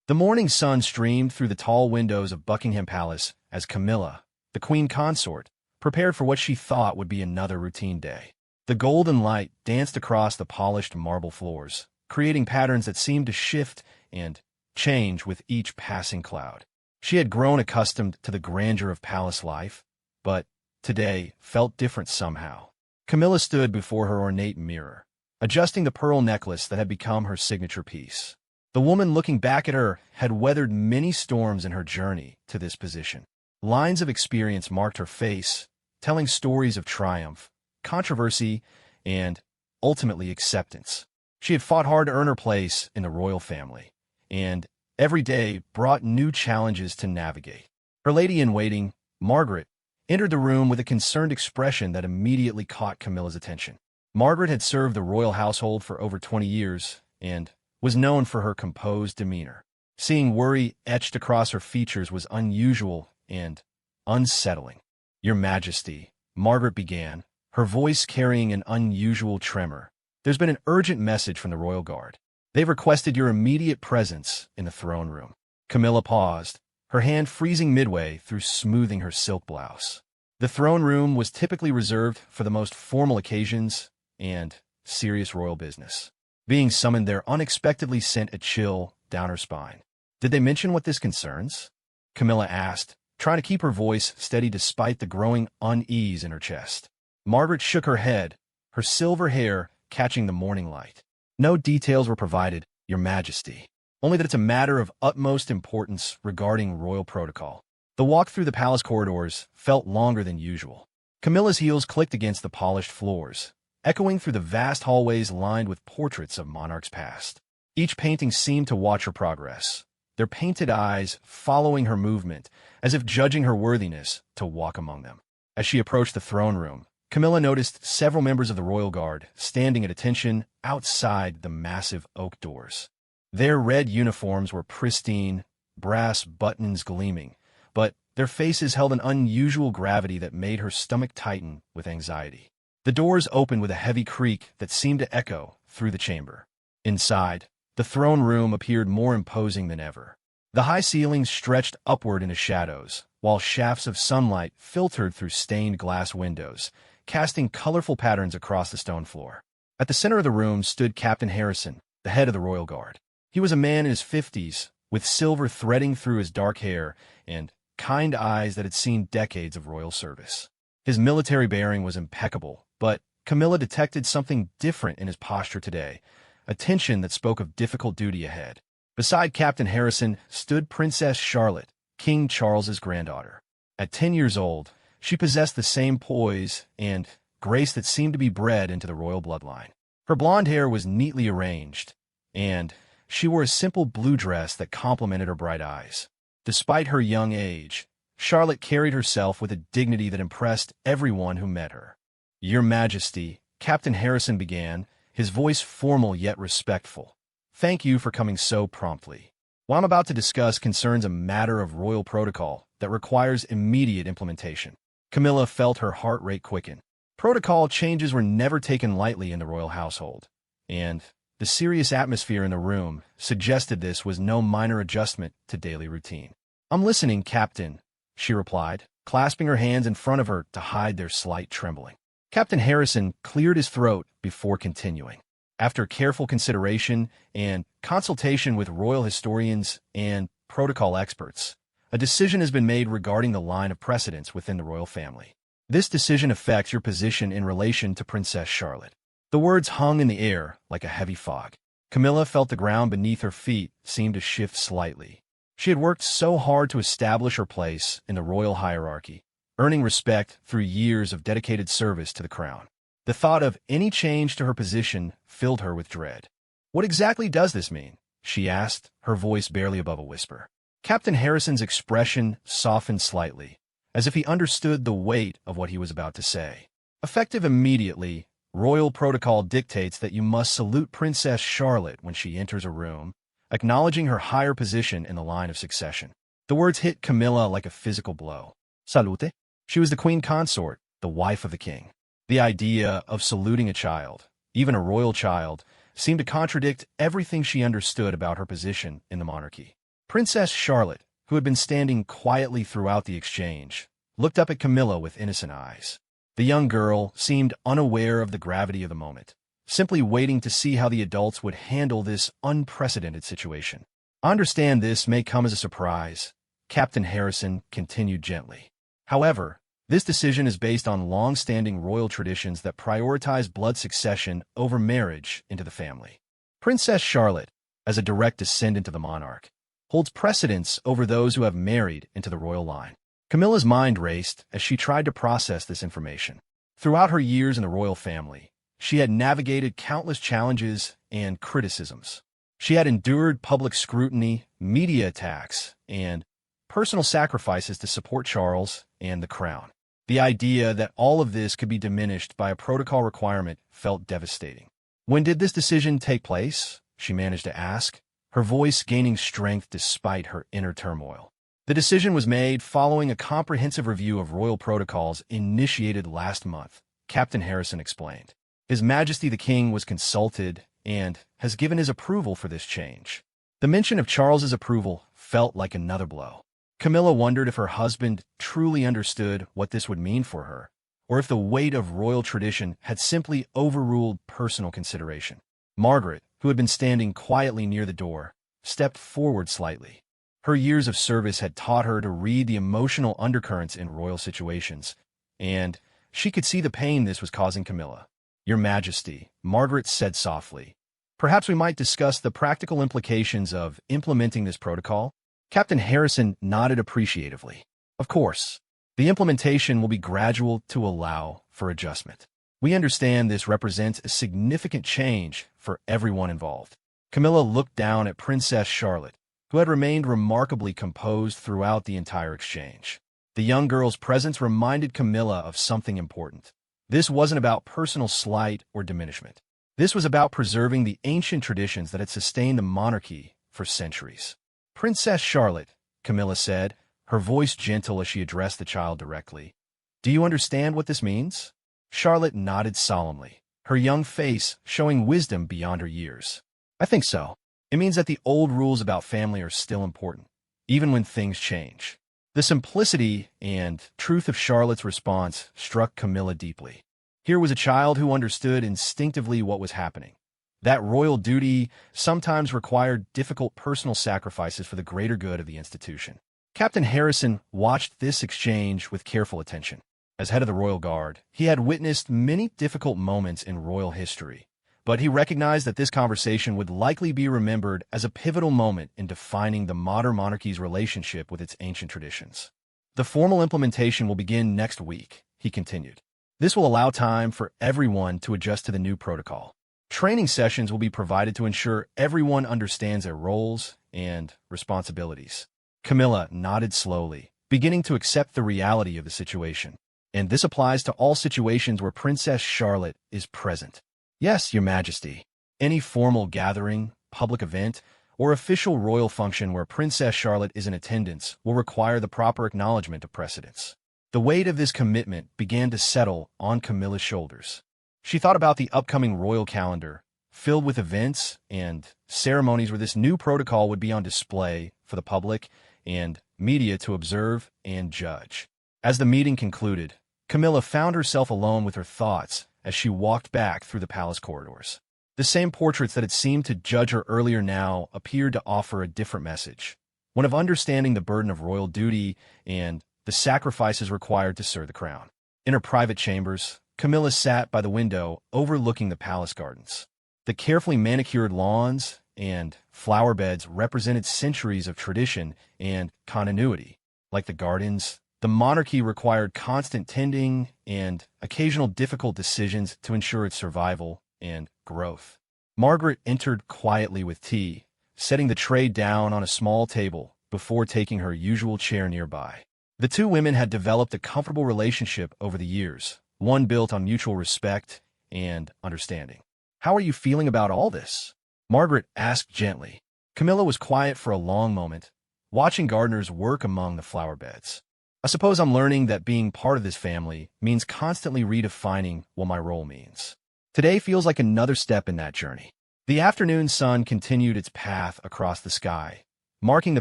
The morning sun streamed through the tall windows of Buckingham Palace as Camilla, the queen consort, prepared for what she thought would be another routine day. The golden light danced across the polished marble floors, creating patterns that seemed to shift and change with each passing cloud. She had grown accustomed to the grandeur of palace life, but today felt different somehow. Camilla stood before her ornate mirror, adjusting the pearl necklace that had become her signature piece. The woman looking back at her had weathered many storms in her journey to this position. Lines of experience marked her face, telling stories of triumph, controversy, and, ultimately, acceptance. She had fought hard to earn her place in the royal family, and every day brought new challenges to navigate. Her lady-in-waiting, Margaret, entered the room with a concerned expression that immediately caught Camilla's attention. Margaret had served the royal household for over 20 years and was known for her composed demeanor. Seeing worry etched across her features was unusual and unsettling. "Your Majesty," Margaret began, her voice carrying an unusual tremor. "There's been an urgent message from the royal guard. They've requested your immediate presence in the throne room." Camilla paused, her hand freezing midway through smoothing her silk blouse. The throne room was typically reserved for the most formal occasions and serious royal business. Being summoned there unexpectedly sent a chill down her spine. "Did they mention what this concerns?" Camilla asked, trying to keep her voice steady despite the growing unease in her chest. Margaret shook her head, her silver hair catching the morning light. "No details were provided, Your Majesty. Only that it's a matter of utmost importance regarding royal protocol." The walk through the palace corridors felt longer than usual. Camilla's heels clicked against the polished floors, echoing through the vast hallways lined with portraits of monarchs past. Each painting seemed to watch her progress, their painted eyes following her movement, as if judging her worthiness to walk among them. As she approached the throne room, Camilla noticed several members of the royal guard standing at attention outside the massive oak doors. Their red uniforms were pristine, brass buttons gleaming, but their faces held an unusual gravity that made her stomach tighten with anxiety. The doors opened with a heavy creak that seemed to echo through the chamber. Inside, the throne room appeared more imposing than ever. The high ceilings stretched upward into shadows, while shafts of sunlight filtered through stained glass windows, casting colorful patterns across the stone floor. At the center of the room stood Captain Harrison, the head of the royal guard. He was a man in his 50s, with silver threading through his dark hair and kind eyes that had seen decades of royal service. His military bearing was impeccable, but Camilla detected something different in his posture today, a tension that spoke of difficult duty ahead. Beside Captain Harrison stood Princess Charlotte, King Charles's granddaughter. At 10 years old, she possessed the same poise and grace that seemed to be bred into the royal bloodline. Her blonde hair was neatly arranged, and she wore a simple blue dress that complemented her bright eyes. Despite her young age, Charlotte carried herself with a dignity that impressed everyone who met her. "Your Majesty," Captain Harrison began, his voice formal yet respectful. "Thank you for coming so promptly. What I'm about to discuss concerns a matter of royal protocol that requires immediate implementation." Camilla felt her heart rate quicken. Protocol changes were never taken lightly in the royal household, and the serious atmosphere in the room suggested this was no minor adjustment to daily routine. "I'm listening, Captain," she replied, clasping her hands in front of her to hide their slight trembling. Captain Harrison cleared his throat before continuing. "After careful consideration and consultation with royal historians and protocol experts, a decision has been made regarding the line of precedence within the royal family. This decision affects your position in relation to Princess Charlotte." The words hung in the air like a heavy fog. Camilla felt the ground beneath her feet seem to shift slightly. She had worked so hard to establish her place in the royal hierarchy, earning respect through years of dedicated service to the crown. The thought of any change to her position filled her with dread. "What exactly does this mean?" she asked, her voice barely above a whisper. Captain Harrison's expression softened slightly, as if he understood the weight of what he was about to say. "Effective immediately, royal protocol dictates that you must salute Princess Charlotte when she enters a room, acknowledging her higher position in the line of succession." The words hit Camilla like a physical blow. Salute? She was the queen consort, the wife of the king. The idea of saluting a child, even a royal child, seemed to contradict everything she understood about her position in the monarchy. Princess Charlotte, who had been standing quietly throughout the exchange, looked up at Camilla with innocent eyes. The young girl seemed unaware of the gravity of the moment, simply waiting to see how the adults would handle this unprecedented situation. "I understand this may come as a surprise," Captain Harrison continued gently. "However, this decision is based on long-standing royal traditions that prioritize blood succession over marriage into the family. Princess Charlotte, as a direct descendant of the monarch, holds precedence over those who have married into the royal line." Camilla's mind raced as she tried to process this information. Throughout her years in the royal family, she had navigated countless challenges and criticisms. She had endured public scrutiny, media attacks, and personal sacrifices to support Charles and the crown. The idea that all of this could be diminished by a protocol requirement felt devastating. "When did this decision take place?" she managed to ask, her voice gaining strength despite her inner turmoil. "The decision was made following a comprehensive review of royal protocols initiated last month," Captain Harrison explained. "His Majesty the King was consulted and has given his approval for this change." The mention of Charles's approval felt like another blow. Camilla wondered if her husband truly understood what this would mean for her, or if the weight of royal tradition had simply overruled personal consideration. Margaret, who had been standing quietly near the door, stepped forward slightly. Her years of service had taught her to read the emotional undercurrents in royal situations, and she could see the pain this was causing Camilla. "Your Majesty," Margaret said softly, "perhaps we might discuss the practical implications of implementing this protocol?" Captain Harrison nodded appreciatively. "Of course. The implementation will be gradual to allow for adjustment. We understand this represents a significant change for everyone involved." Camilla looked down at Princess Charlotte, who had remained remarkably composed throughout the entire exchange. The young girl's presence reminded Camilla of something important. This wasn't about personal slight or diminishment. This was about preserving the ancient traditions that had sustained the monarchy for centuries. "Princess Charlotte," Camilla said, her voice gentle as she addressed the child directly, "do you understand what this means?" Charlotte nodded solemnly, her young face showing wisdom beyond her years. "I think so. It means that the old rules about family are still important, even when things change." The simplicity and truth of Charlotte's response struck Camilla deeply. Here was a child who understood instinctively what was happening, that royal duty sometimes required difficult personal sacrifices for the greater good of the institution. Captain Harrison watched this exchange with careful attention. As head of the Royal Guard, he had witnessed many difficult moments in royal history, but he recognized that this conversation would likely be remembered as a pivotal moment in defining the modern monarchy's relationship with its ancient traditions. "The formal implementation will begin next week," he continued. "This will allow time for everyone to adjust to the new protocol. Training sessions will be provided to ensure everyone understands their roles and responsibilities." Camilla nodded slowly, beginning to accept the reality of the situation. "And this applies to all situations where Princess Charlotte is present?" "Yes, Your Majesty. Any formal gathering, public event, or official royal function where Princess Charlotte is in attendance will require the proper acknowledgement of precedence." The weight of this commitment began to settle on Camilla's shoulders. She thought about the upcoming royal calendar, filled with events and ceremonies where this new protocol would be on display for the public and media to observe and judge. As the meeting concluded, Camilla found herself alone with her thoughts as she walked back through the palace corridors. The same portraits that had seemed to judge her earlier now appeared to offer a different message, one of understanding the burden of royal duty and the sacrifices required to serve the crown. In her private chambers, Camilla sat by the window overlooking the palace gardens. The carefully manicured lawns and flower beds represented centuries of tradition and continuity. Like the gardens, the monarchy required constant tending and occasional difficult decisions to ensure its survival and growth. Margaret entered quietly with tea, setting the tray down on a small table before taking her usual chair nearby. The two women had developed a comfortable relationship over the years, one built on mutual respect and understanding. "How are you feeling about all this?" Margaret asked gently. Camilla was quiet for a long moment, watching gardeners work among the flower beds. "I suppose I'm learning that being part of this family means constantly redefining what my role means. Today feels like another step in that journey." The afternoon sun continued its path across the sky, marking the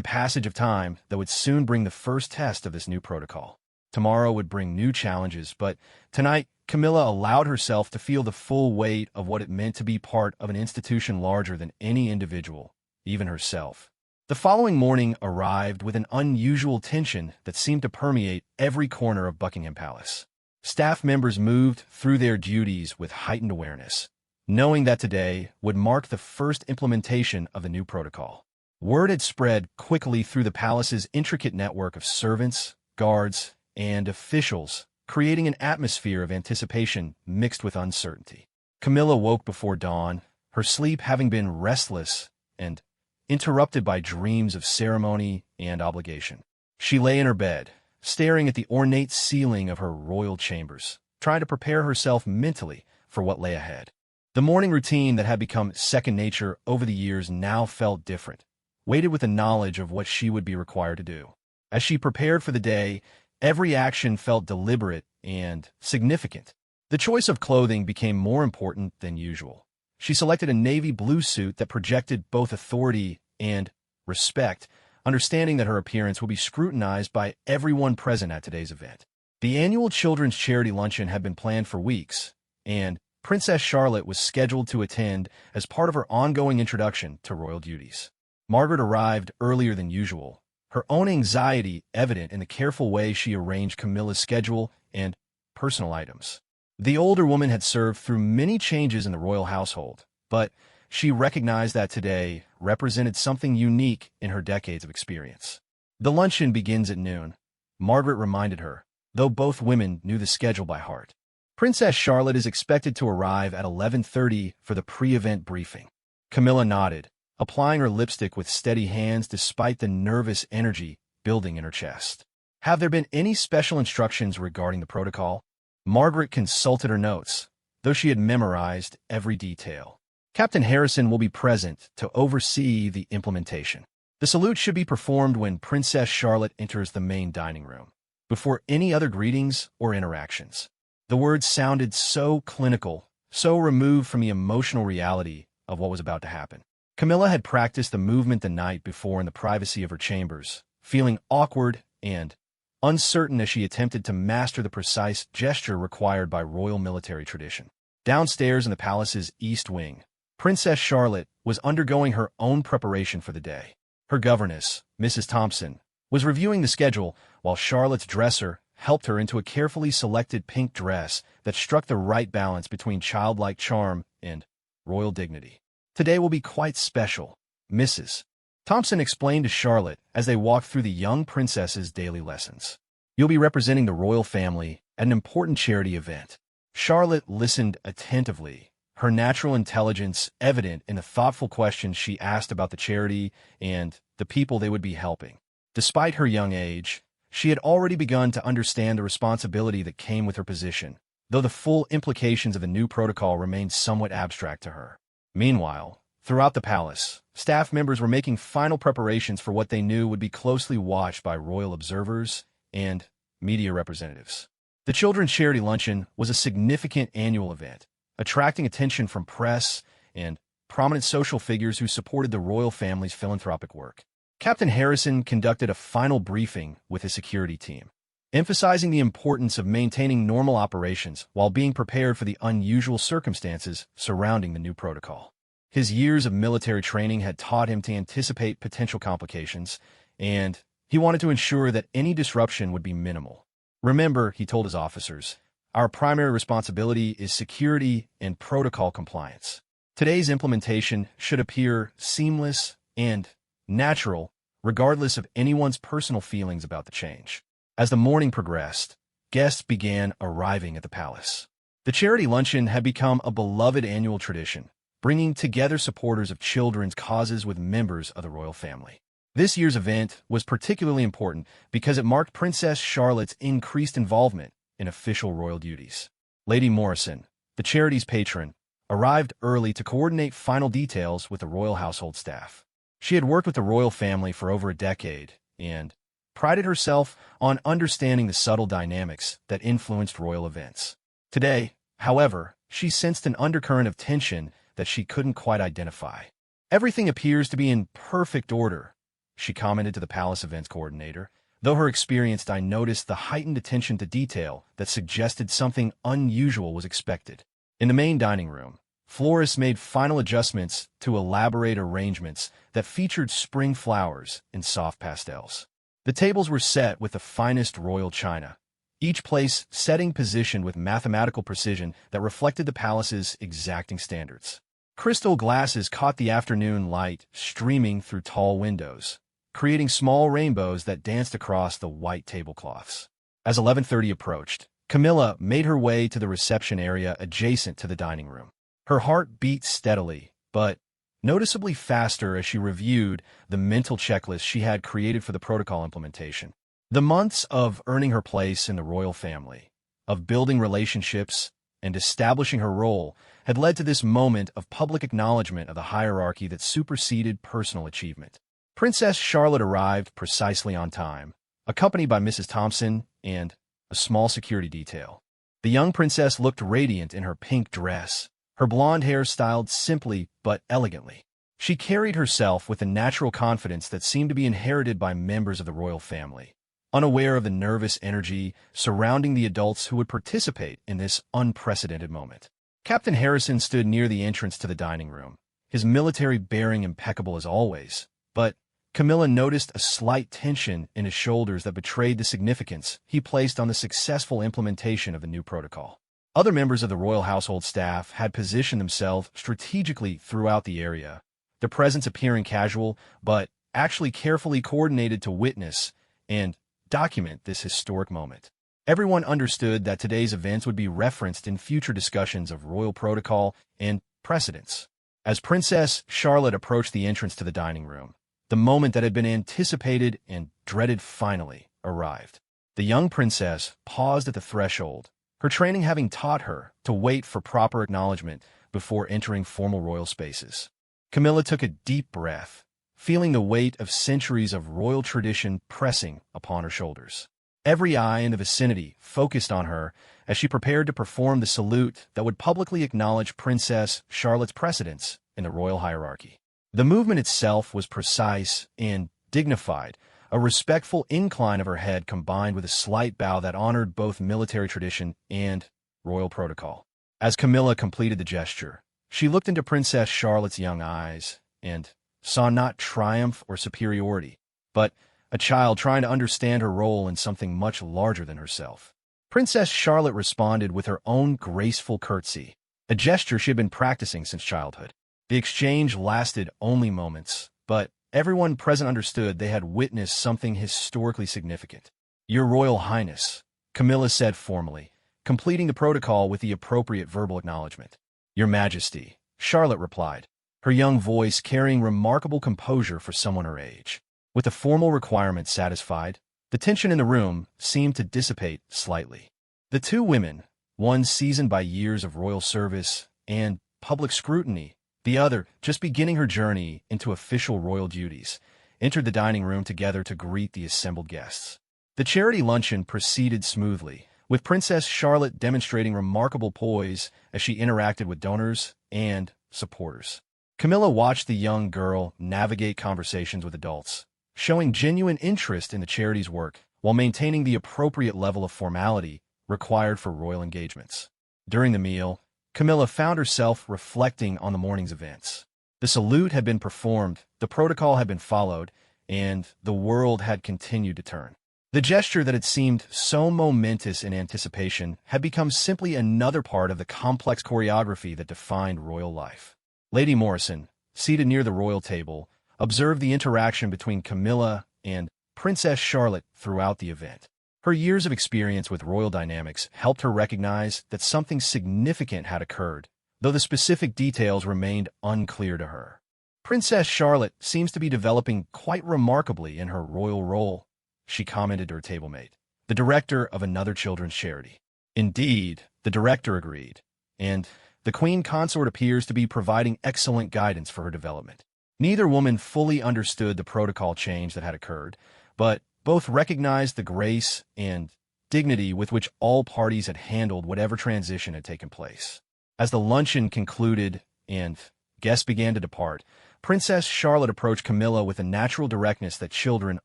passage of time that would soon bring the first test of this new protocol. Tomorrow would bring new challenges, but tonight, Camilla allowed herself to feel the full weight of what it meant to be part of an institution larger than any individual, even herself. The following morning arrived with an unusual tension that seemed to permeate every corner of Buckingham Palace. Staff members moved through their duties with heightened awareness, knowing that today would mark the first implementation of the new protocol. Word had spread quickly through the palace's intricate network of servants, guards, and officials, creating an atmosphere of anticipation mixed with uncertainty. Camilla woke before dawn, her sleep having been restless and interrupted by dreams of ceremony and obligation. She lay in her bed, staring at the ornate ceiling of her royal chambers, trying to prepare herself mentally for what lay ahead. The morning routine that had become second nature over the years now felt different, weighted with the knowledge of what she would be required to do. As she prepared for the day, every action felt deliberate and significant. The choice of clothing became more important than usual. She selected a navy blue suit that projected both authority and respect, understanding that her appearance would be scrutinized by everyone present at today's event. The annual children's charity luncheon had been planned for weeks, and Princess Charlotte was scheduled to attend as part of her ongoing introduction to royal duties. Margaret arrived earlier than usual, her own anxiety evident in the careful way she arranged Camilla's schedule and personal items. The older woman had served through many changes in the royal household, but she recognized that today represented something unique in her decades of experience. The luncheon begins at noon, Margaret reminded her, though both women knew the schedule by heart. Princess Charlotte is expected to arrive at 11:30 for the pre-event briefing. Camilla nodded, applying her lipstick with steady hands despite the nervous energy building in her chest. Have there been any special instructions regarding the protocol? Margaret consulted her notes, though she had memorized every detail. Captain Harrison will be present to oversee the implementation. The salute should be performed when Princess Charlotte enters the main dining room, before any other greetings or interactions. The words sounded so clinical, so removed from the emotional reality of what was about to happen. Camilla had practiced the movement the night before in the privacy of her chambers, feeling awkward and uncertain as she attempted to master the precise gesture required by royal military tradition. Downstairs in the palace's east wing, Princess Charlotte was undergoing her own preparation for the day. Her governess, Mrs. Thompson, was reviewing the schedule while Charlotte's dresser helped her into a carefully selected pink dress that struck the right balance between childlike charm and royal dignity. Today will be quite special, Mrs. Thompson explained to Charlotte as they walked through the young princess's daily lessons. You'll be representing the royal family at an important charity event. Charlotte listened attentively, her natural intelligence evident in the thoughtful questions she asked about the charity and the people they would be helping. Despite her young age, she had already begun to understand the responsibility that came with her position, though the full implications of the new protocol remained somewhat abstract to her. Meanwhile, throughout the palace, staff members were making final preparations for what they knew would be closely watched by royal observers and media representatives. The Children's Charity Luncheon was a significant annual event, attracting attention from press and prominent social figures who supported the royal family's philanthropic work. Captain Harrison conducted a final briefing with his security team, emphasizing the importance of maintaining normal operations while being prepared for the unusual circumstances surrounding the new protocol. His years of military training had taught him to anticipate potential complications, and he wanted to ensure that any disruption would be minimal. Remember, he told his officers, our primary responsibility is security and protocol compliance. Today's implementation should appear seamless and natural, regardless of anyone's personal feelings about the change. As the morning progressed, guests began arriving at the palace. The charity luncheon had become a beloved annual tradition, bringing together supporters of children's causes with members of the royal family. This year's event was particularly important because it marked Princess Charlotte's increased involvement in official royal duties. Lady Morrison, the charity's patron, arrived early to coordinate final details with the royal household staff. She had worked with the royal family for over a decade and prided herself on understanding the subtle dynamics that influenced royal events. Today, however, she sensed an undercurrent of tension that she couldn't quite identify. Everything appears to be in perfect order, she commented to the palace events coordinator. Though her experienced eye noticed the heightened attention to detail that suggested something unusual was expected. In the main dining room, florists made final adjustments to elaborate arrangements that featured spring flowers in soft pastels. The tables were set with the finest royal china, each place setting positioned with mathematical precision that reflected the palace's exacting standards. Crystal glasses caught the afternoon light streaming through tall windows, creating small rainbows that danced across the white tablecloths. As 11:30 approached, Camilla made her way to the reception area adjacent to the dining room. Her heart beat steadily, but noticeably faster as she reviewed the mental checklist she had created for the protocol implementation. The months of earning her place in the royal family, of building relationships, and establishing her role had led to this moment of public acknowledgement of the hierarchy that superseded personal achievement. Princess Charlotte arrived precisely on time, accompanied by Mrs. Thompson and a small security detail. The young princess looked radiant in her pink dress, her blonde hair styled simply but elegantly. She carried herself with a natural confidence that seemed to be inherited by members of the royal family, unaware of the nervous energy surrounding the adults who would participate in this unprecedented moment. Captain Harrison stood near the entrance to the dining room, his military bearing impeccable as always, but Camilla noticed a slight tension in his shoulders that betrayed the significance he placed on the successful implementation of the new protocol. Other members of the royal household staff had positioned themselves strategically throughout the area, their presence appearing casual, but actually carefully coordinated to witness and document this historic moment. Everyone understood that today's events would be referenced in future discussions of royal protocol and precedents. As Princess Charlotte approached the entrance to the dining room, the moment that had been anticipated and dreaded finally arrived. The young princess paused at the threshold, her training having taught her to wait for proper acknowledgement before entering formal royal spaces. Camilla took a deep breath, feeling the weight of centuries of royal tradition pressing upon her shoulders. Every eye in the vicinity focused on her as she prepared to perform the salute that would publicly acknowledge Princess Charlotte's precedence in the royal hierarchy. The movement itself was precise and dignified, a respectful incline of her head combined with a slight bow that honored both military tradition and royal protocol. As Camilla completed the gesture, she looked into Princess Charlotte's young eyes and saw not triumph or superiority, but a child trying to understand her role in something much larger than herself. Princess Charlotte responded with her own graceful curtsy, a gesture she had been practicing since childhood. The exchange lasted only moments, but everyone present understood they had witnessed something historically significant. "Your Royal Highness," Camilla said formally, completing the protocol with the appropriate verbal acknowledgement. "Your Majesty," Charlotte replied, her young voice carrying remarkable composure for someone her age. With the formal requirements satisfied, the tension in the room seemed to dissipate slightly. The two women, one seasoned by years of royal service and public scrutiny, the other just beginning her journey into official royal duties, entered the dining room together to greet the assembled guests. The charity luncheon proceeded smoothly, with Princess Charlotte demonstrating remarkable poise as she interacted with donors and supporters. Camilla watched the young girl navigate conversations with adults, showing genuine interest in the charity's work while maintaining the appropriate level of formality required for royal engagements. During the meal, Camilla found herself reflecting on the morning's events. The salute had been performed, the protocol had been followed, and the world had continued to turn. The gesture that had seemed so momentous in anticipation had become simply another part of the complex choreography that defined royal life. Lady Morrison, seated near the royal table, observed the interaction between Camilla and Princess Charlotte throughout the event. Her years of experience with royal dynamics helped her recognize that something significant had occurred, though the specific details remained unclear to her. "Princess Charlotte seems to be developing quite remarkably in her royal role," she commented to her tablemate, the director of another children's charity. "Indeed," the director agreed, "and the Queen Consort appears to be providing excellent guidance for her development." Neither woman fully understood the protocol change that had occurred, but both recognized the grace and dignity with which all parties had handled whatever transition had taken place. As the luncheon concluded and guests began to depart, Princess Charlotte approached Camilla with a natural directness that children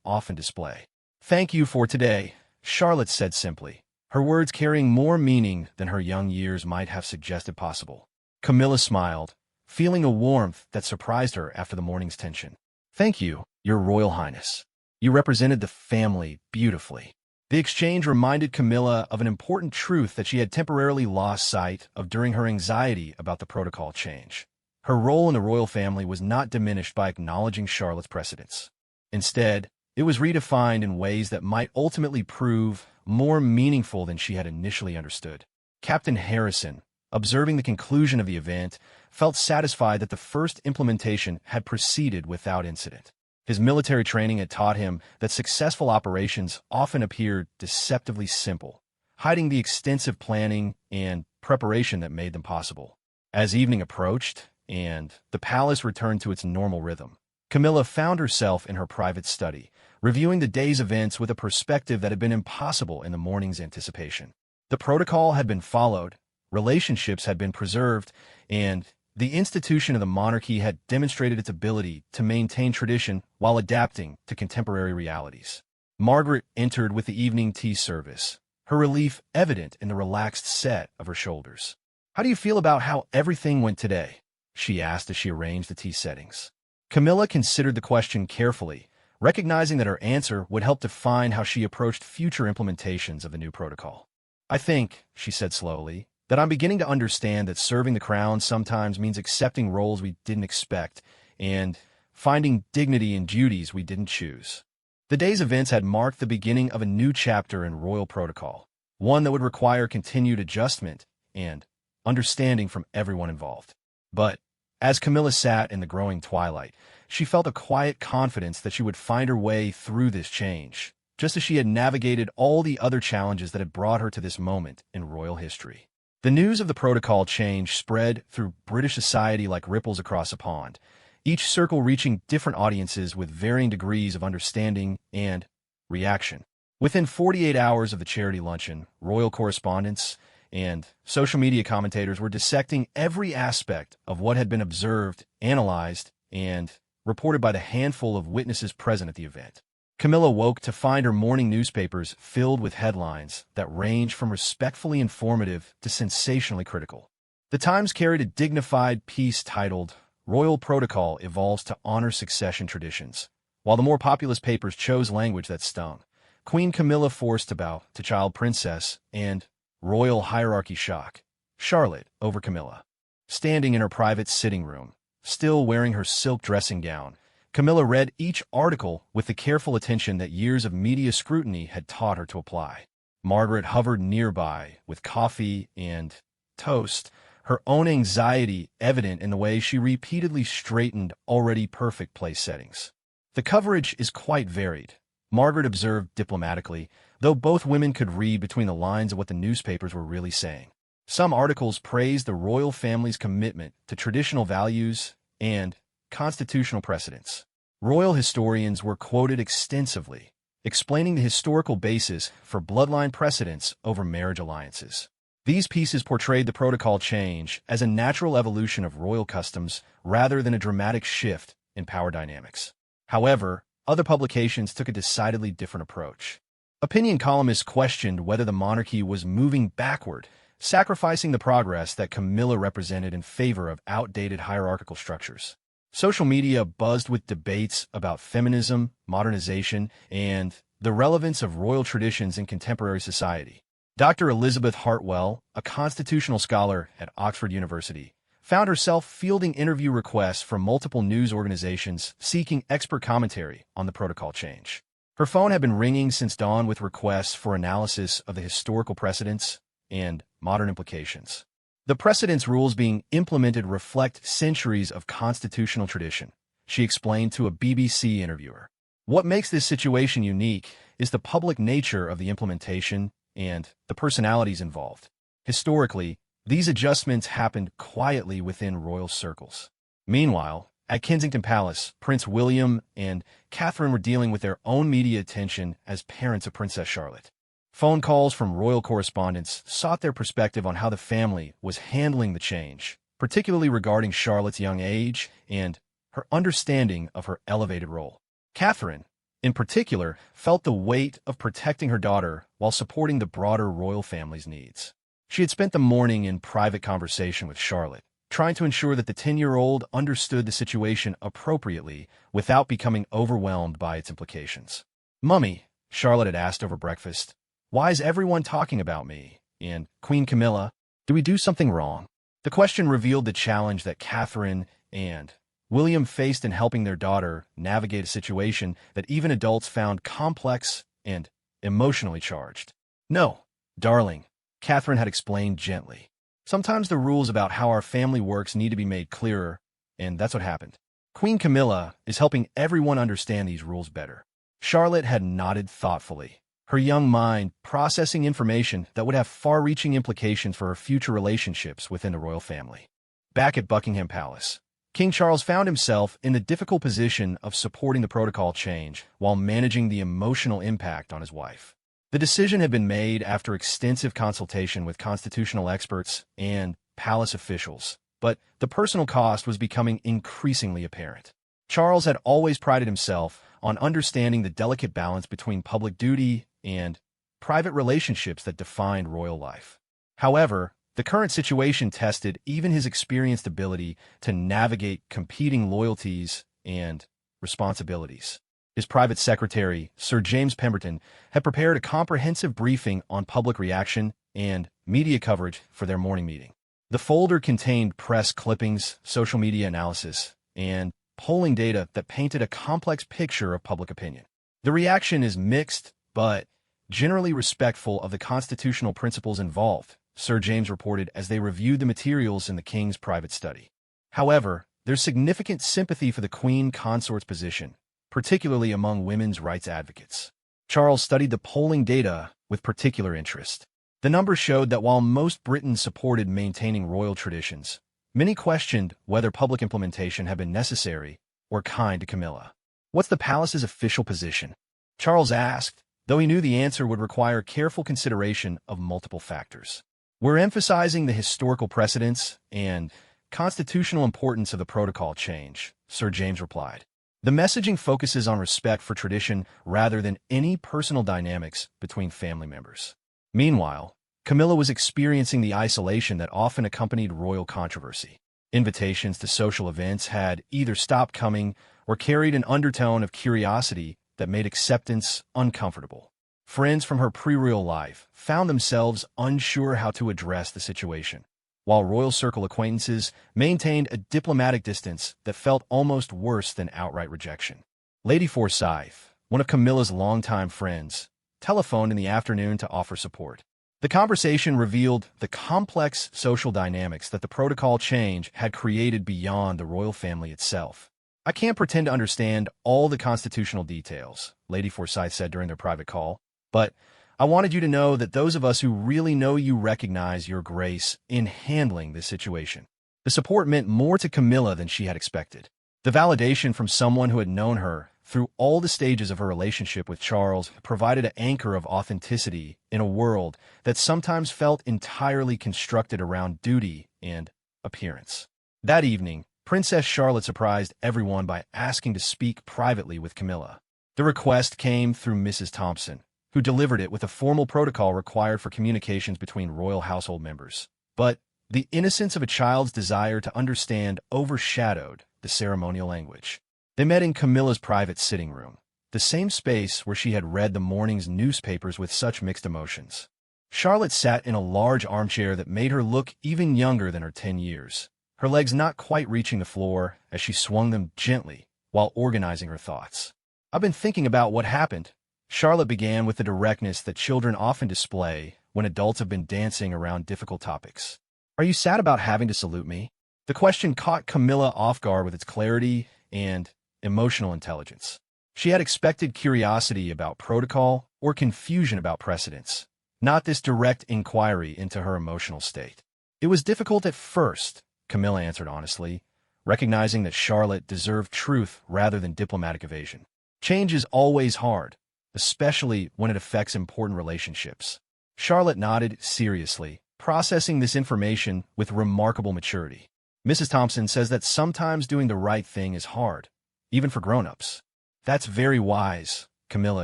often display. "Thank you for today," Charlotte said simply, her words carrying more meaning than her young years might have suggested possible. Camilla smiled, feeling a warmth that surprised her after the morning's tension. "Thank you, Your Royal Highness. You represented the family beautifully." The exchange reminded Camilla of an important truth that she had temporarily lost sight of during her anxiety about the protocol change. Her role in the royal family was not diminished by acknowledging Charlotte's precedence. Instead, it was redefined in ways that might ultimately prove more meaningful than she had initially understood. Captain Harrison, observing the conclusion of the event, felt satisfied that the first implementation had proceeded without incident. His military training had taught him that successful operations often appeared deceptively simple, hiding the extensive planning and preparation that made them possible. As evening approached, and the palace returned to its normal rhythm, Camilla found herself in her private study, reviewing the day's events with a perspective that had been impossible in the morning's anticipation. The protocol had been followed, relationships had been preserved, and the institution of the monarchy had demonstrated its ability to maintain tradition while adapting to contemporary realities. Margaret entered with the evening tea service, her relief evident in the relaxed set of her shoulders. "How do you feel about how everything went today?" she asked as she arranged the tea settings. Camilla considered the question carefully, recognizing that her answer would help define how she approached future implementations of the new protocol. "I think," she said slowly, "that I'm beginning to understand that serving the crown sometimes means accepting roles we didn't expect and finding dignity in duties we didn't choose." The day's events had marked the beginning of a new chapter in royal protocol, one that would require continued adjustment and understanding from everyone involved. But as Camilla sat in the growing twilight, she felt a quiet confidence that she would find her way through this change, just as she had navigated all the other challenges that had brought her to this moment in royal history. The news of the protocol change spread through British society like ripples across a pond, each circle reaching different audiences with varying degrees of understanding and reaction. Within 48 hours of the charity luncheon, royal correspondents and social media commentators were dissecting every aspect of what had been observed, analyzed, and reported by the handful of witnesses present at the event. Camilla woke to find her morning newspapers filled with headlines that ranged from respectfully informative to sensationally critical. The Times carried a dignified piece titled, "Royal Protocol Evolves to Honor Succession Traditions," while the more populous papers chose language that stung. Queen Camilla forced to bow to child princess and royal hierarchy shock. Charlotte over Camilla. Standing in her private sitting room, still wearing her silk dressing gown, Camilla read each article with the careful attention that years of media scrutiny had taught her to apply. Margaret hovered nearby with coffee and toast, her own anxiety evident in the way she repeatedly straightened already perfect place settings. "The coverage is quite varied," Margaret observed diplomatically, though both women could read between the lines of what the newspapers were really saying. Some articles praised the royal family's commitment to traditional values and constitutional precedents. Royal historians were quoted extensively, explaining the historical basis for bloodline precedents over marriage alliances. These pieces portrayed the protocol change as a natural evolution of royal customs rather than a dramatic shift in power dynamics. However, other publications took a decidedly different approach. Opinion columnists questioned whether the monarchy was moving backward, sacrificing the progress that Camilla represented in favor of outdated hierarchical structures. Social media buzzed with debates about feminism, modernization, and the relevance of royal traditions in contemporary society. Dr. Elizabeth Hartwell, a constitutional scholar at Oxford University, found herself fielding interview requests from multiple news organizations seeking expert commentary on the protocol change. Her phone had been ringing since dawn with requests for analysis of the historical precedents and modern implications. "The precedents rules being implemented reflect centuries of constitutional tradition," she explained to a BBC interviewer. "What makes this situation unique is the public nature of the implementation and the personalities involved. Historically, these adjustments happened quietly within royal circles." Meanwhile, at Kensington Palace, Prince William and Catherine were dealing with their own media attention as parents of Princess Charlotte. Phone calls from royal correspondents sought their perspective on how the family was handling the change, particularly regarding Charlotte's young age and her understanding of her elevated role. Catherine, in particular, felt the weight of protecting her daughter while supporting the broader royal family's needs. She had spent the morning in private conversation with Charlotte, trying to ensure that the 10-year-old understood the situation appropriately without becoming overwhelmed by its implications. "Mummy," Charlotte had asked over breakfast, "why is everyone talking about me? And Queen Camilla, do we do something wrong?" The question revealed the challenge that Catherine and William faced in helping their daughter navigate a situation that even adults found complex and emotionally charged. "No, darling," Catherine had explained gently. "Sometimes the rules about how our family works need to be made clearer, and that's what happened. Queen Camilla is helping everyone understand these rules better." Charlotte had nodded thoughtfully, her young mind processing information that would have far-reaching implications for her future relationships within the royal family. Back at Buckingham Palace, King Charles found himself in the difficult position of supporting the protocol change while managing the emotional impact on his wife. The decision had been made after extensive consultation with constitutional experts and palace officials, but the personal cost was becoming increasingly apparent. Charles had always prided himself on understanding the delicate balance between public duty and private relationships that defined royal life. However, the current situation tested even his experienced ability to navigate competing loyalties and responsibilities. His private secretary, Sir James Pemberton, had prepared a comprehensive briefing on public reaction and media coverage for their morning meeting. The folder contained press clippings, social media analysis, and polling data that painted a complex picture of public opinion. "The reaction is mixed, but generally respectful of the constitutional principles involved," Sir James reported as they reviewed the materials in the King's private study. "However, there's significant sympathy for the Queen Consort's position, particularly among women's rights advocates." Charles studied the polling data with particular interest. The numbers showed that while most Britons supported maintaining royal traditions, many questioned whether public implementation had been necessary or kind to Camilla. "What's the palace's official position?" Charles asked, though he knew the answer would require careful consideration of multiple factors. "We're emphasizing the historical precedents and constitutional importance of the protocol change," Sir James replied. "The messaging focuses on respect for tradition rather than any personal dynamics between family members." Meanwhile, Camilla was experiencing the isolation that often accompanied royal controversy. Invitations to social events had either stopped coming or carried an undertone of curiosity that made acceptance uncomfortable. Friends from her pre-royal life found themselves unsure how to address the situation, while royal circle acquaintances maintained a diplomatic distance that felt almost worse than outright rejection. Lady Forsyth, one of Camilla's longtime friends, telephoned in the afternoon to offer support. The conversation revealed the complex social dynamics that the protocol change had created beyond the royal family itself. "I can't pretend to understand all the constitutional details," Lady Forsyth said during their private call, "but I wanted you to know that those of us who really know you recognize your grace in handling this situation." The support meant more to Camilla than she had expected. The validation from someone who had known her through all the stages of her relationship with Charles provided an anchor of authenticity in a world that sometimes felt entirely constructed around duty and appearance. That evening, Princess Charlotte surprised everyone by asking to speak privately with Camilla. The request came through Mrs. Thompson, who delivered it with a formal protocol required for communications between royal household members. But the innocence of a child's desire to understand overshadowed the ceremonial language. They met in Camilla's private sitting room, the same space where she had read the morning's newspapers with such mixed emotions. Charlotte sat in a large armchair that made her look even younger than her 10 years, her legs not quite reaching the floor as she swung them gently while organizing her thoughts. "I've been thinking about what happened," Charlotte began with the directness that children often display when adults have been dancing around difficult topics. "Are you sad about having to salute me?" The question caught Camilla off guard with its clarity and emotional intelligence. She had expected curiosity about protocol or confusion about precedents, not this direct inquiry into her emotional state. "It was difficult at first," Camilla answered honestly, recognizing that Charlotte deserved truth rather than diplomatic evasion. "Change is always hard, especially when it affects important relationships." Charlotte nodded seriously, processing this information with remarkable maturity. Mrs. Thompson says that sometimes doing the right thing is hard, even for grown-ups. That's very wise, Camilla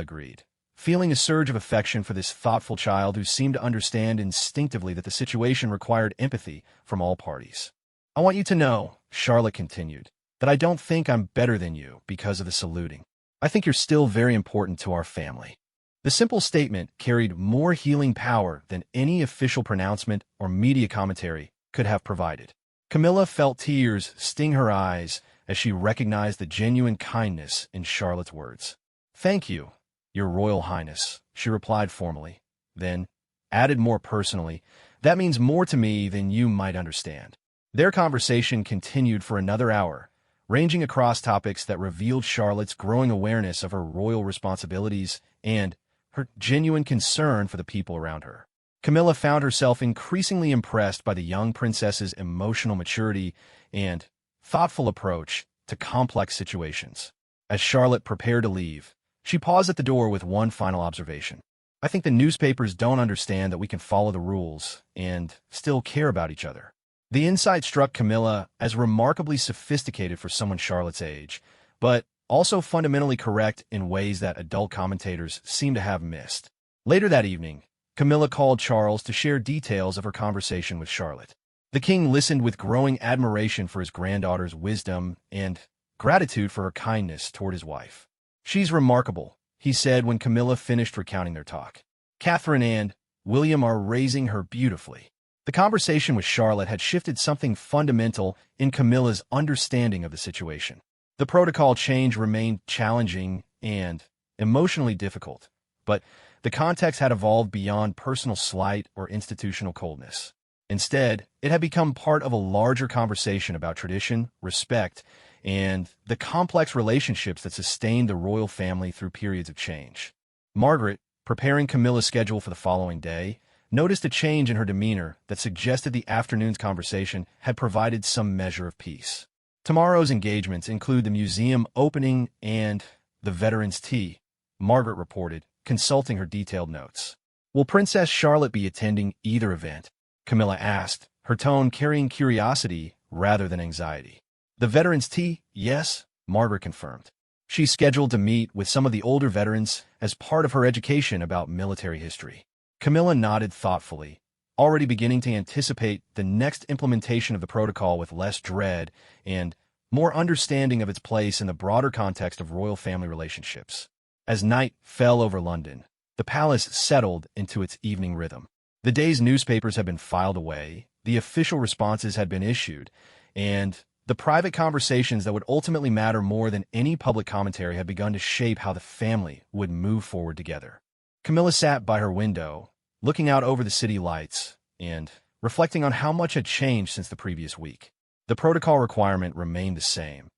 agreed, feeling a surge of affection for this thoughtful child who seemed to understand instinctively that the situation required empathy from all parties. I want you to know, Charlotte continued, that I don't think I'm better than you because of the saluting. I think you're still very important to our family. The simple statement carried more healing power than any official pronouncement or media commentary could have provided. Camilla felt tears sting her eyes as she recognized the genuine kindness in Charlotte's words. "Thank you, Your Royal Highness," she replied formally, then added more personally, "That means more to me than you might understand." Their conversation continued for another hour, ranging across topics that revealed Charlotte's growing awareness of her royal responsibilities and her genuine concern for the people around her. Camilla found herself increasingly impressed by the young princess's emotional maturity and thoughtful approach to complex situations. As Charlotte prepared to leave, she paused at the door with one final observation. "I think the newspapers don't understand that we can follow the rules and still care about each other." The insight struck Camilla as remarkably sophisticated for someone Charlotte's age, but also fundamentally correct in ways that adult commentators seem to have missed. Later that evening, Camilla called Charles to share details of her conversation with Charlotte. The king listened with growing admiration for his granddaughter's wisdom and gratitude for her kindness toward his wife. "She's remarkable," he said when Camilla finished recounting their talk. "Catherine and William are raising her beautifully." The conversation with Charlotte had shifted something fundamental in Camilla's understanding of the situation. The protocol change remained challenging and emotionally difficult, but the context had evolved beyond personal slight or institutional coldness. Instead, it had become part of a larger conversation about tradition, respect, and the complex relationships that sustained the royal family through periods of change. Margaret, preparing Camilla's schedule for the following day, noticed a change in her demeanor that suggested the afternoon's conversation had provided some measure of peace. "Tomorrow's engagements include the museum opening and the Veterans' Tea," Margaret reported, consulting her detailed notes. "Will Princess Charlotte be attending either event?" Camilla asked, her tone carrying curiosity rather than anxiety. "The Veterans' Tea, yes," Margaret confirmed. "She's scheduled to meet with some of the older veterans as part of her education about military history." Camilla nodded thoughtfully, already beginning to anticipate the next implementation of the protocol with less dread and more understanding of its place in the broader context of royal family relationships. As night fell over London, the palace settled into its evening rhythm. The day's newspapers had been filed away, the official responses had been issued, and the private conversations that would ultimately matter more than any public commentary had begun to shape how the family would move forward together. Camilla sat by her window, looking out over the city lights and reflecting on how much had changed since the previous week. The protocol requirement remained the same,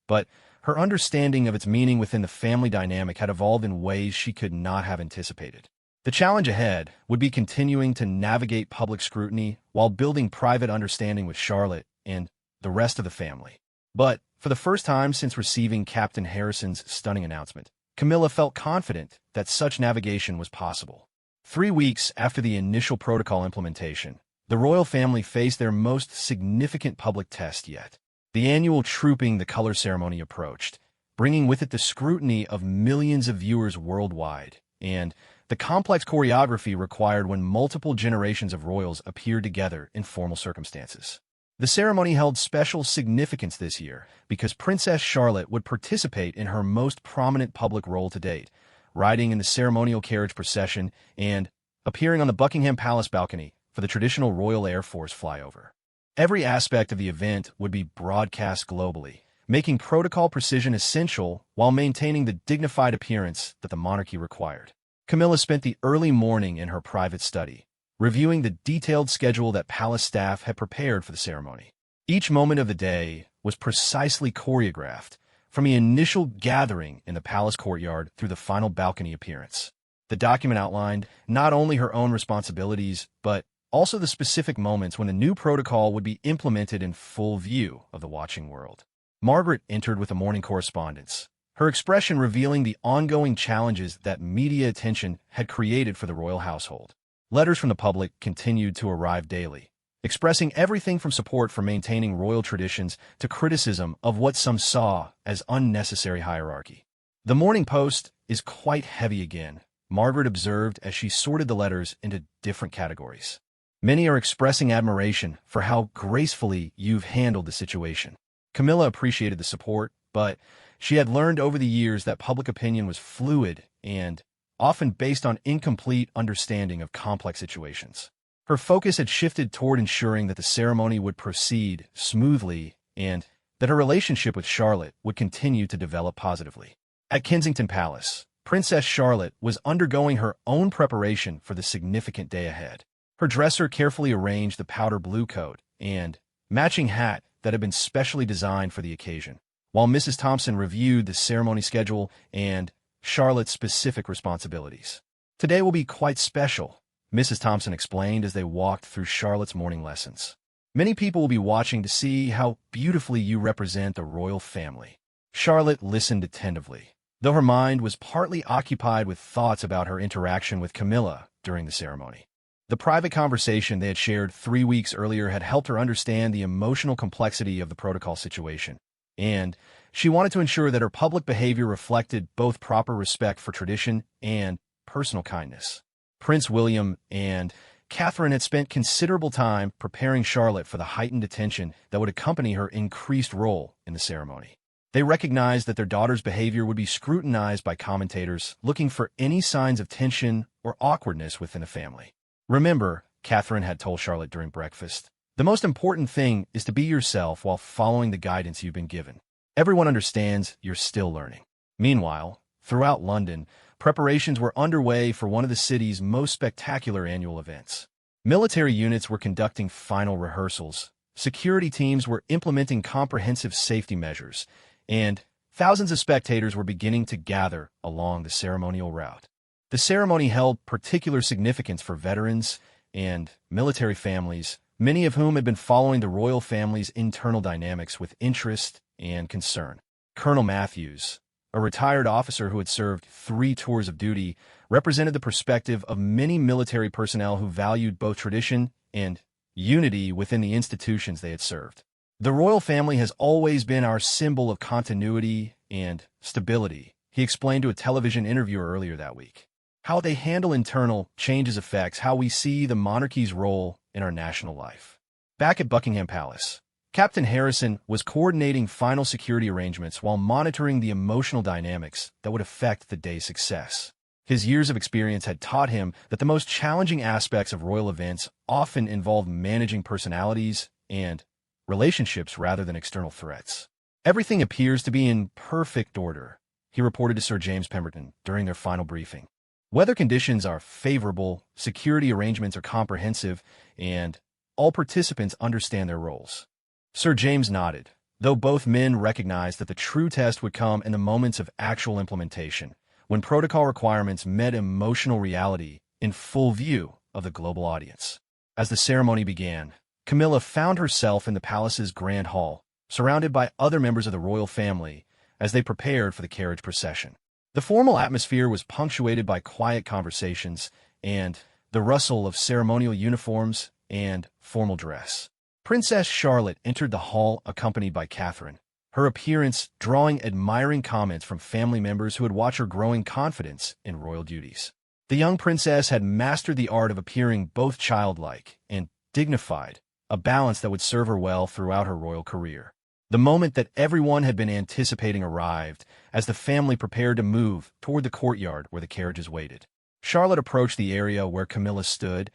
but her understanding of its meaning within the family dynamic had evolved in ways she could not have anticipated. The challenge ahead would be continuing to navigate public scrutiny while building private understanding with Charlotte and the rest of the family. But for the first time since receiving Captain Harrison's stunning announcement, Camilla felt confident that such navigation was possible. 3 weeks after the initial protocol implementation, the royal family faced their most significant public test yet. The annual Trooping the Color ceremony approached, bringing with it the scrutiny of millions of viewers worldwide, and the complex choreography required when multiple generations of royals appeared together in formal circumstances. The ceremony held special significance this year because Princess Charlotte would participate in her most prominent public role to date, riding in the ceremonial carriage procession and appearing on the Buckingham Palace balcony for the traditional Royal Air Force flyover. Every aspect of the event would be broadcast globally, making protocol precision essential while maintaining the dignified appearance that the monarchy required. Camilla spent the early morning in her private study, reviewing the detailed schedule that palace staff had prepared for the ceremony. Each moment of the day was precisely choreographed, from the initial gathering in the palace courtyard through the final balcony appearance. The document outlined not only her own responsibilities, but also the specific moments when the new protocol would be implemented in full view of the watching world. Margaret entered with a morning correspondence, her expression revealing the ongoing challenges that media attention had created for the royal household. Letters from the public continued to arrive daily, expressing everything from support for maintaining royal traditions to criticism of what some saw as unnecessary hierarchy. The Morning Post is quite heavy again, Margaret observed as she sorted the letters into different categories. Many are expressing admiration for how gracefully you've handled the situation. Camilla appreciated the support, but she had learned over the years that public opinion was fluid and often based on incomplete understanding of complex situations. Her focus had shifted toward ensuring that the ceremony would proceed smoothly and that her relationship with Charlotte would continue to develop positively. At Kensington Palace, Princess Charlotte was undergoing her own preparation for the significant day ahead. Her dresser carefully arranged the powder blue coat and matching hat that had been specially designed for the occasion, while Mrs. Thompson reviewed the ceremony schedule and Charlotte's specific responsibilities. "Today will be quite special," Mrs. Thompson explained as they walked through Charlotte's morning lessons. "Many people will be watching to see how beautifully you represent the royal family." Charlotte listened attentively, though her mind was partly occupied with thoughts about her interaction with Camilla during the ceremony. The private conversation they had shared 3 weeks earlier had helped her understand the emotional complexity of the protocol situation, and she wanted to ensure that her public behavior reflected both proper respect for tradition and personal kindness. Prince William and Catherine had spent considerable time preparing Charlotte for the heightened attention that would accompany her increased role in the ceremony. They recognized that their daughter's behavior would be scrutinized by commentators looking for any signs of tension or awkwardness within the family. "Remember," Catherine had told Charlotte during breakfast, "the most important thing is to be yourself while following the guidance you've been given. Everyone understands you're still learning." Meanwhile, throughout London, preparations were underway for one of the city's most spectacular annual events. Military units were conducting final rehearsals, security teams were implementing comprehensive safety measures, and thousands of spectators were beginning to gather along the ceremonial route. The ceremony held particular significance for veterans and military families, many of whom had been following the royal family's internal dynamics with interest and concern. Colonel Matthews, a retired officer who had served 3 tours of duty, represented the perspective of many military personnel who valued both tradition and unity within the institutions they had served. "The royal family has always been our symbol of continuity and stability," he explained to a television interviewer earlier that week. "How they handle internal changes affects how we see the monarchy's role in our national life." Back at Buckingham Palace, Captain Harrison was coordinating final security arrangements while monitoring the emotional dynamics that would affect the day's success. His years of experience had taught him that the most challenging aspects of royal events often involve managing personalities and relationships rather than external threats. "Everything appears to be in perfect order," he reported to Sir James Pemberton during their final briefing. "Weather conditions are favorable, security arrangements are comprehensive, and all participants understand their roles." Sir James nodded, though both men recognized that the true test would come in the moments of actual implementation, when protocol requirements met emotional reality in full view of the global audience. As the ceremony began, Camilla found herself in the palace's grand hall, surrounded by other members of the royal family as they prepared for the carriage procession. The formal atmosphere was punctuated by quiet conversations and the rustle of ceremonial uniforms and formal dress. Princess Charlotte entered the hall accompanied by Catherine, her appearance drawing admiring comments from family members who had watched her growing confidence in royal duties. The young princess had mastered the art of appearing both childlike and dignified, a balance that would serve her well throughout her royal career. The moment that everyone had been anticipating arrived as the family prepared to move toward the courtyard where the carriages waited. Charlotte approached the area where Camilla stood,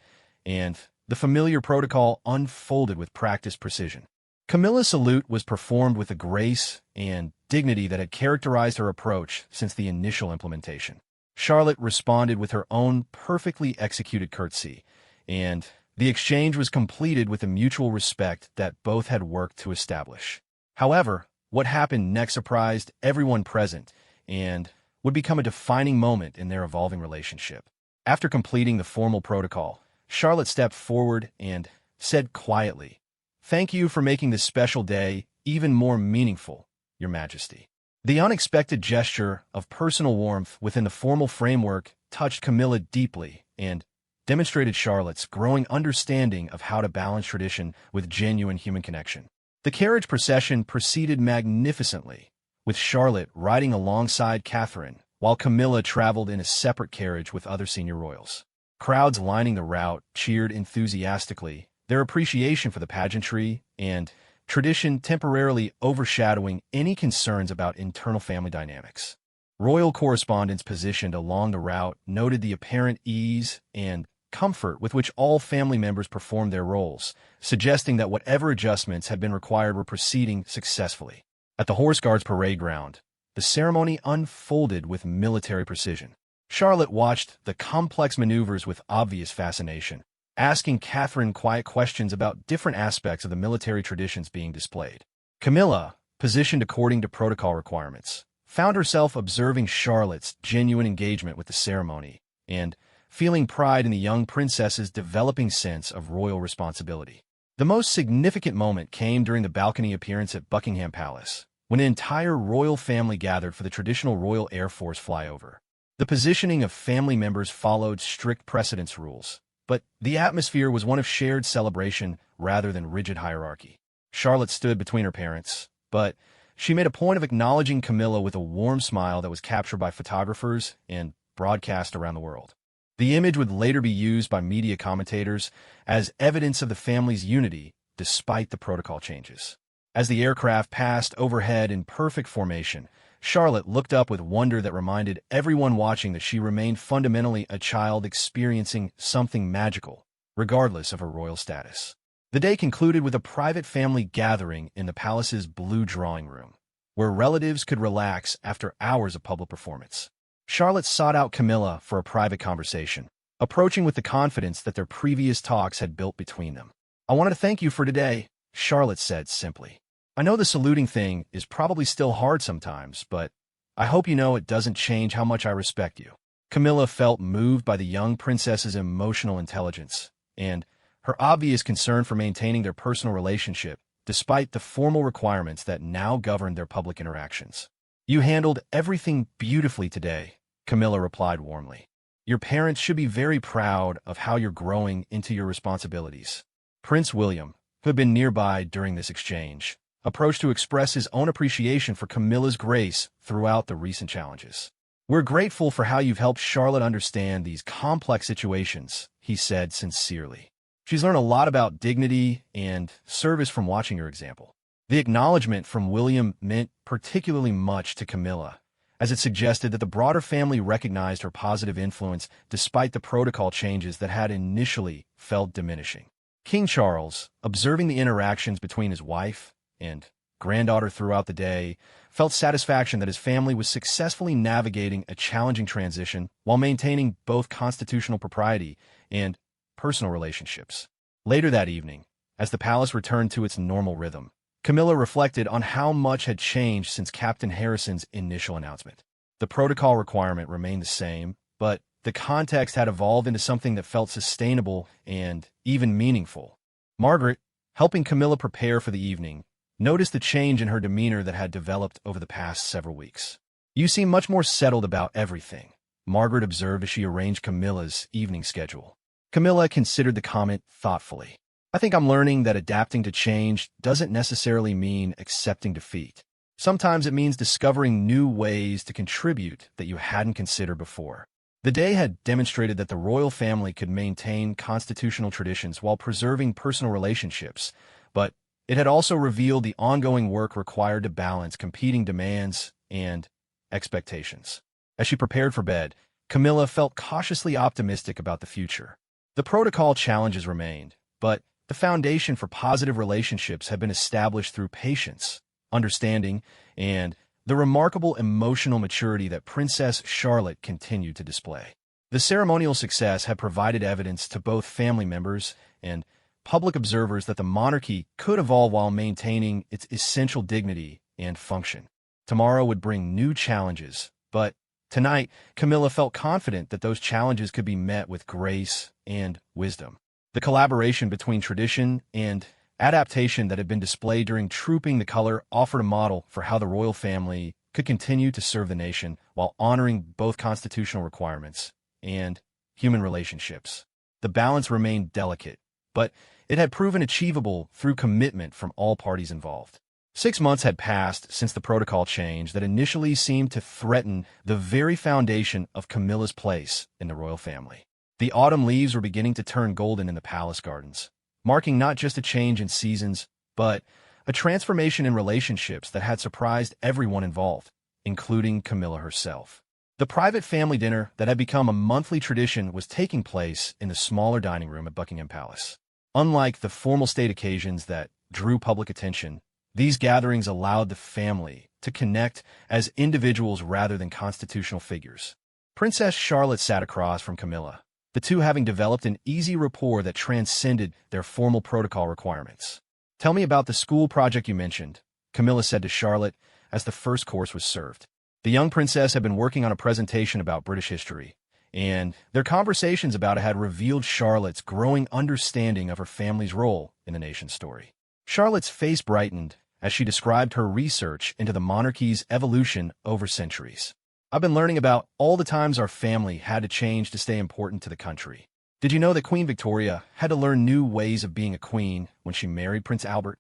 and the familiar protocol unfolded with practiced precision. Camilla's salute was performed with the grace and dignity that had characterized her approach since the initial implementation. Charlotte responded with her own perfectly executed curtsy, and the exchange was completed with the mutual respect that both had worked to establish. However, what happened next surprised everyone present and would become a defining moment in their evolving relationship. After completing the formal protocol, Charlotte stepped forward and said quietly, "Thank you for making this special day even more meaningful, Your Majesty." The unexpected gesture of personal warmth within the formal framework touched Camilla deeply, and demonstrated Charlotte's growing understanding of how to balance tradition with genuine human connection. The carriage procession proceeded magnificently, with Charlotte riding alongside Catherine, while Camilla traveled in a separate carriage with other senior royals. Crowds lining the route cheered enthusiastically, their appreciation for the pageantry and tradition temporarily overshadowing any concerns about internal family dynamics. Royal correspondents positioned along the route noted the apparent ease and comfort with which all family members performed their roles, suggesting that whatever adjustments had been required were proceeding successfully. At the Horse Guards parade ground, the ceremony unfolded with military precision. Charlotte watched the complex maneuvers with obvious fascination, asking Catherine quiet questions about different aspects of the military traditions being displayed. Camilla, positioned according to protocol requirements, found herself observing Charlotte's genuine engagement with the ceremony and feeling pride in the young princess's developing sense of royal responsibility. The most significant moment came during the balcony appearance at Buckingham Palace, when an entire royal family gathered for the traditional Royal Air Force flyover. The positioning of family members followed strict precedence rules, but the atmosphere was one of shared celebration rather than rigid hierarchy. Charlotte stood between her parents, but she made a point of acknowledging Camilla with a warm smile that was captured by photographers and broadcast around the world. The image would later be used by media commentators as evidence of the family's unity despite the protocol changes. As the aircraft passed overhead in perfect formation, Charlotte looked up with wonder that reminded everyone watching that she remained fundamentally a child experiencing something magical, regardless of her royal status. The day concluded with a private family gathering in the palace's blue drawing room, where relatives could relax after hours of public performance. Charlotte sought out Camilla for a private conversation, approaching with the confidence that their previous talks had built between them. "I wanted to thank you for today," Charlotte said simply. "I know the saluting thing is probably still hard sometimes, but I hope you know it doesn't change how much I respect you." Camilla felt moved by the young princess's emotional intelligence and her obvious concern for maintaining their personal relationship, despite the formal requirements that now governed their public interactions. "You handled everything beautifully today," Camilla replied warmly. "Your parents should be very proud of how you're growing into your responsibilities." Prince William, who had been nearby during this exchange, approached to express his own appreciation for Camilla's grace throughout the recent challenges. "We're grateful for how you've helped Charlotte understand these complex situations," he said sincerely. "She's learned a lot about dignity and service from watching your example." The acknowledgement from William meant particularly much to Camilla, as it suggested that the broader family recognized her positive influence despite the protocol changes that had initially felt diminishing. King Charles, observing the interactions between his wife and granddaughter throughout the day, felt satisfaction that his family was successfully navigating a challenging transition while maintaining both constitutional propriety and personal relationships. Later that evening, as the palace returned to its normal rhythm, Camilla reflected on how much had changed since Captain Harrison's initial announcement. The protocol requirement remained the same, but the context had evolved into something that felt sustainable and even meaningful. Margaret, helping Camilla prepare for the evening, noticed the change in her demeanor that had developed over the past several weeks. "You seem much more settled about everything," Margaret observed as she arranged Camilla's evening schedule. Camilla considered the comment thoughtfully. "I think I'm learning that adapting to change doesn't necessarily mean accepting defeat. Sometimes it means discovering new ways to contribute that you hadn't considered before." The day had demonstrated that the royal family could maintain constitutional traditions while preserving personal relationships, but it had also revealed the ongoing work required to balance competing demands and expectations. As she prepared for bed, Camilla felt cautiously optimistic about the future. The protocol challenges remained, but the foundation for positive relationships had been established through patience, understanding, and the remarkable emotional maturity that Princess Charlotte continued to display. The ceremonial success had provided evidence to both family members and public observers that the monarchy could evolve while maintaining its essential dignity and function. Tomorrow would bring new challenges, but tonight, Camilla felt confident that those challenges could be met with grace and wisdom. The collaboration between tradition and adaptation that had been displayed during Trooping the Color offered a model for how the royal family could continue to serve the nation while honoring both constitutional requirements and human relationships. The balance remained delicate, but it had proven achievable through commitment from all parties involved. 6 months had passed since the protocol change that initially seemed to threaten the very foundation of Camilla's place in the royal family. The autumn leaves were beginning to turn golden in the palace gardens, marking not just a change in seasons, but a transformation in relationships that had surprised everyone involved, including Camilla herself. The private family dinner that had become a monthly tradition was taking place in the smaller dining room at Buckingham Palace. Unlike the formal state occasions that drew public attention, these gatherings allowed the family to connect as individuals rather than constitutional figures. Princess Charlotte sat across from Camilla, the two having developed an easy rapport that transcended their formal protocol requirements. "Tell me about the school project you mentioned," Camilla said to Charlotte as the first course was served. The young princess had been working on a presentation about British history, and their conversations about it had revealed Charlotte's growing understanding of her family's role in the nation's story. Charlotte's face brightened as she described her research into the monarchy's evolution over centuries. "I've been learning about all the times our family had to change to stay important to the country. Did you know that Queen Victoria had to learn new ways of being a queen when she married Prince Albert?"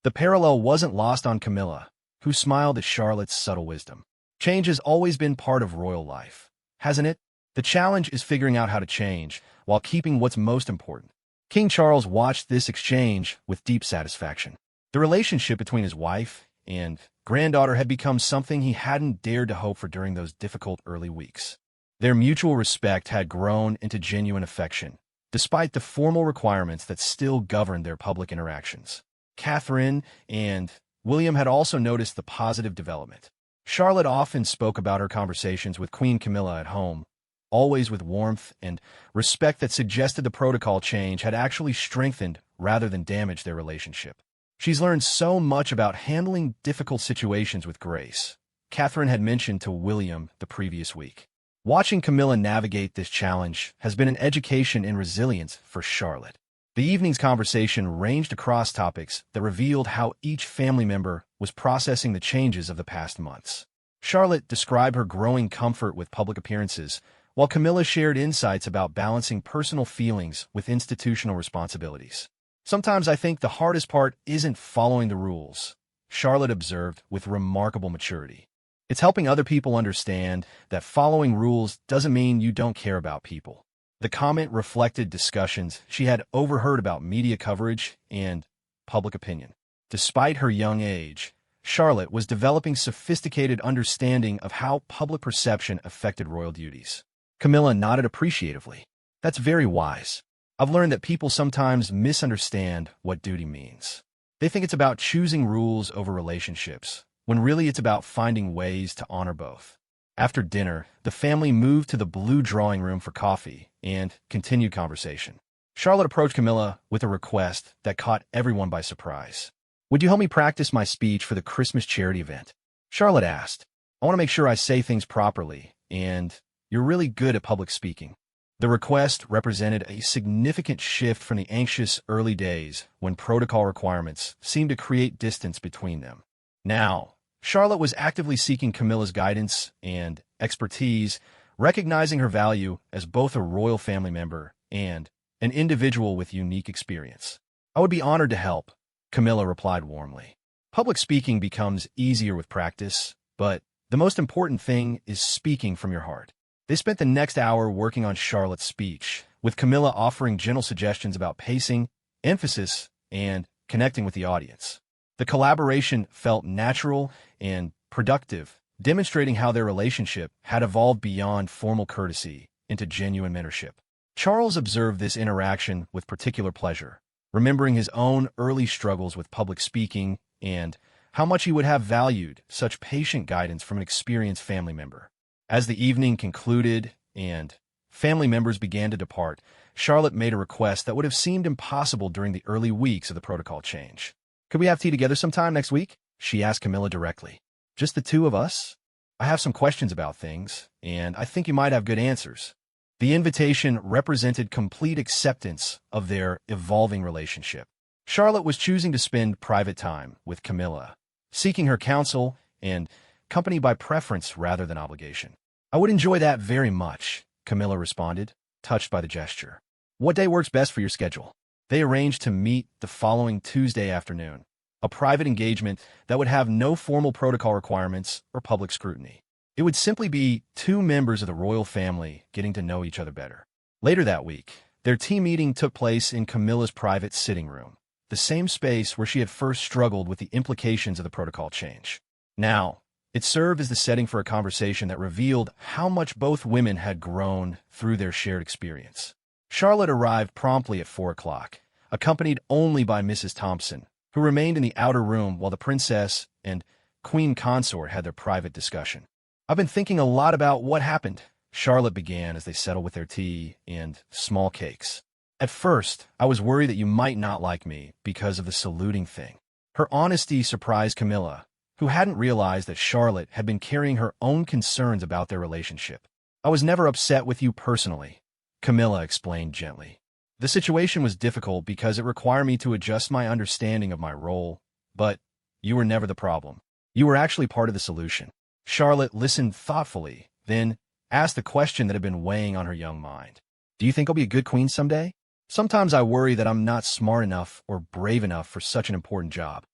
The parallel wasn't lost on Camilla, who smiled at Charlotte's subtle wisdom. "Change has always been part of royal life, hasn't it? The challenge is figuring out how to change while keeping what's most important." King Charles watched this exchange with deep satisfaction. The relationship between his wife and granddaughter had become something he hadn't dared to hope for during those difficult early weeks. Their mutual respect had grown into genuine affection, despite the formal requirements that still governed their public interactions. Catherine and William had also noticed the positive development. Charlotte often spoke about her conversations with Queen Camilla at home, always with warmth and respect that suggested the protocol change had actually strengthened rather than damaged their relationship. "She's learned so much about handling difficult situations with grace," Catherine had mentioned to William the previous week. Watching Camilla navigate this challenge has been an education in resilience for Charlotte. The evening's conversation ranged across topics that revealed how each family member was processing the changes of the past months. Charlotte described her growing comfort with public appearances, while Camilla shared insights about balancing personal feelings with institutional responsibilities. "Sometimes I think the hardest part isn't following the rules," Charlotte observed with remarkable maturity. "It's helping other people understand that following rules doesn't mean you don't care about people." The comment reflected discussions she had overheard about media coverage and public opinion. Despite her young age, Charlotte was developing sophisticated understanding of how public perception affected royal duties. Camilla nodded appreciatively. "That's very wise. I've learned that people sometimes misunderstand what duty means. They think it's about choosing rules over relationships, when really it's about finding ways to honor both." After dinner, the family moved to the blue drawing room for coffee and continued conversation. Charlotte approached Camilla with a request that caught everyone by surprise. "Would you help me practice my speech for the Christmas charity event?" Charlotte asked. "I want to make sure I say things properly, and you're really good at public speaking." The request represented a significant shift from the anxious early days when protocol requirements seemed to create distance between them. Now, Charlotte was actively seeking Camilla's guidance and expertise, recognizing her value as both a royal family member and an individual with unique experience. "I would be honored to help," Camilla replied warmly. "Public speaking becomes easier with practice, but the most important thing is speaking from your heart." They spent the next hour working on Charlotte's speech, with Camilla offering gentle suggestions about pacing, emphasis, and connecting with the audience. The collaboration felt natural and productive, demonstrating how their relationship had evolved beyond formal courtesy into genuine mentorship. Charles observed this interaction with particular pleasure, remembering his own early struggles with public speaking and how much he would have valued such patient guidance from an experienced family member. As the evening concluded and family members began to depart, Charlotte made a request that would have seemed impossible during the early weeks of the protocol change. "Could we have tea together sometime next week?" she asked Camilla directly. "Just the two of us? I have some questions about things, and I think you might have good answers." The invitation represented complete acceptance of their evolving relationship. Charlotte was choosing to spend private time with Camilla, seeking her counsel and company by preference rather than obligation. "I would enjoy that very much," Camilla responded, touched by the gesture. What day works best for your schedule? They arranged to meet the following Tuesday afternoon, a private engagement that would have no formal protocol requirements or public scrutiny. It would simply be two members of the royal family getting to know each other better. Later that week, their team meeting took place in Camilla's private sitting room, the same space where she had first struggled with the implications of the protocol change. Now, it served as the setting for a conversation that revealed how much both women had grown through their shared experience. Charlotte arrived promptly at 4 o'clock, accompanied only by Mrs. Thompson, who remained in the outer room while the princess and queen consort had their private discussion. "I've been thinking a lot about what happened," Charlotte began as they settled with their tea and small cakes. "At first, I was worried that you might not like me because of the saluting thing." Her honesty surprised Camilla, who hadn't realized that Charlotte had been carrying her own concerns about their relationship. "I was never upset with you personally," Camilla explained gently. "The situation was difficult because it required me to adjust my understanding of my role, but you were never the problem. You were actually part of the solution." Charlotte listened thoughtfully, then asked the question that had been weighing on her young mind. "Do you think I'll be a good queen someday? Sometimes I worry that I'm not smart enough or brave enough for such an important job."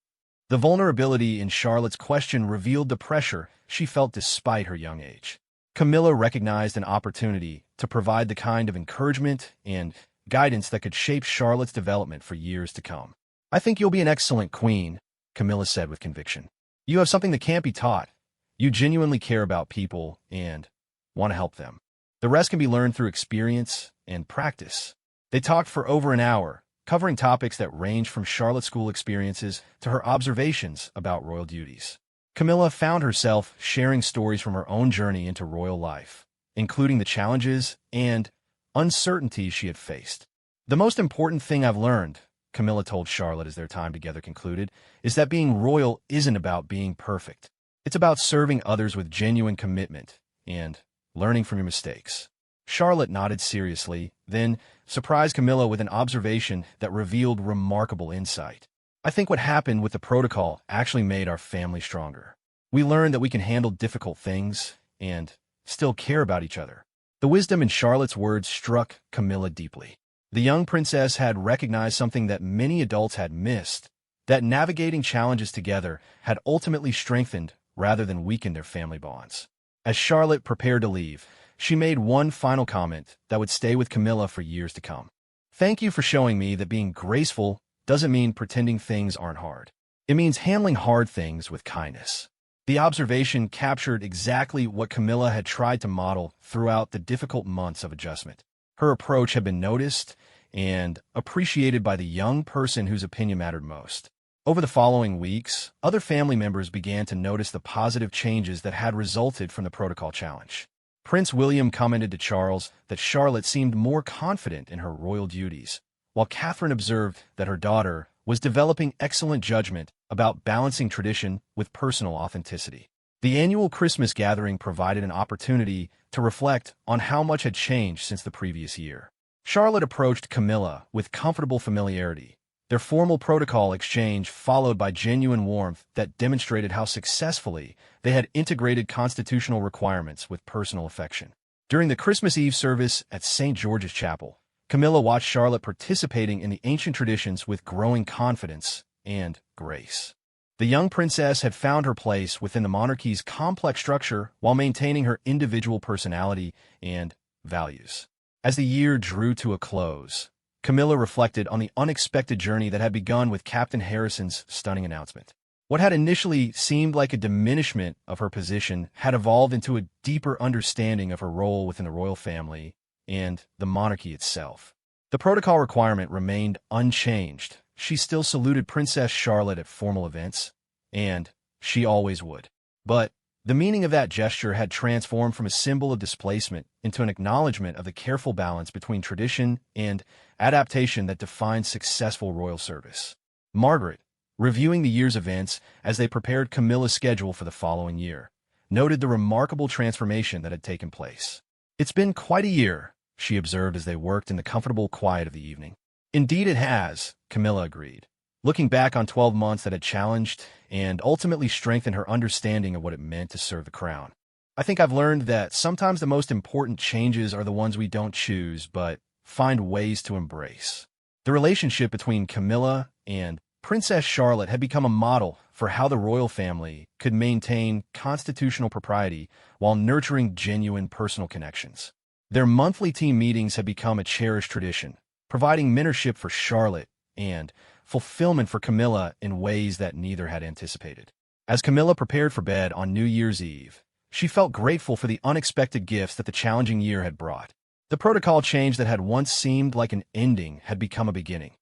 The vulnerability in Charlotte's question revealed the pressure she felt despite her young age. Camilla recognized an opportunity to provide the kind of encouragement and guidance that could shape Charlotte's development for years to come. "I think you'll be an excellent queen," Camilla said with conviction. "You have something that can't be taught. You genuinely care about people and want to help them. The rest can be learned through experience and practice." They talked for over an hour, covering topics that ranged from Charlotte's school experiences to her observations about royal duties. Camilla found herself sharing stories from her own journey into royal life, including the challenges and uncertainties she had faced. "The most important thing I've learned," Camilla told Charlotte as their time together concluded, "is that being royal isn't about being perfect. It's about serving others with genuine commitment and learning from your mistakes." Charlotte nodded seriously, then surprised Camilla with an observation that revealed remarkable insight. "I think what happened with the protocol actually made our family stronger. We learned that we can handle difficult things and still care about each other." The wisdom in Charlotte's words struck Camilla deeply. The young princess had recognized something that many adults had missed, that navigating challenges together had ultimately strengthened rather than weakened their family bonds. As Charlotte prepared to leave, she made one final comment that would stay with Camilla for years to come. "Thank you for showing me that being graceful doesn't mean pretending things aren't hard. It means handling hard things with kindness." The observation captured exactly what Camilla had tried to model throughout the difficult months of adjustment. Her approach had been noticed and appreciated by the young person whose opinion mattered most. Over the following weeks, other family members began to notice the positive changes that had resulted from the protocol challenge. Prince William commented to Charles that Charlotte seemed more confident in her royal duties, while Catherine observed that her daughter was developing excellent judgment about balancing tradition with personal authenticity. The annual Christmas gathering provided an opportunity to reflect on how much had changed since the previous year. Charlotte approached Camilla with comfortable familiarity, their formal protocol exchange followed by genuine warmth that demonstrated how successfully they had integrated constitutional requirements with personal affection. During the Christmas Eve service at St. George's Chapel, Camilla watched Charlotte participating in the ancient traditions with growing confidence and grace. The young princess had found her place within the monarchy's complex structure while maintaining her individual personality and values. As the year drew to a close, Camilla reflected on the unexpected journey that had begun with Captain Harrison's stunning announcement. What had initially seemed like a diminishment of her position had evolved into a deeper understanding of her role within the royal family and the monarchy itself. The protocol requirement remained unchanged. She still saluted Princess Charlotte at formal events, and she always would. But the meaning of that gesture had transformed from a symbol of displacement into an acknowledgement of the careful balance between tradition and adaptation that defines successful royal service. Margaret, reviewing the year's events as they prepared Camilla's schedule for the following year, noted the remarkable transformation that had taken place. "It's been quite a year," she observed as they worked in the comfortable quiet of the evening. "Indeed it has," Camilla agreed, looking back on 12 months that had challenged and ultimately strengthened her understanding of what it meant to serve the crown. "I think I've learned that sometimes the most important changes are the ones we don't choose, but find ways to embrace. The relationship between Camilla and Princess Charlotte had become a model for how the royal family could maintain constitutional propriety while nurturing genuine personal connections. Their monthly team meetings had become a cherished tradition, providing mentorship for Charlotte and fulfillment for Camilla in ways that neither had anticipated. As Camilla prepared for bed on New Year's Eve, she felt grateful for the unexpected gifts that the challenging year had brought. The protocol change that had once seemed like an ending had become a beginning,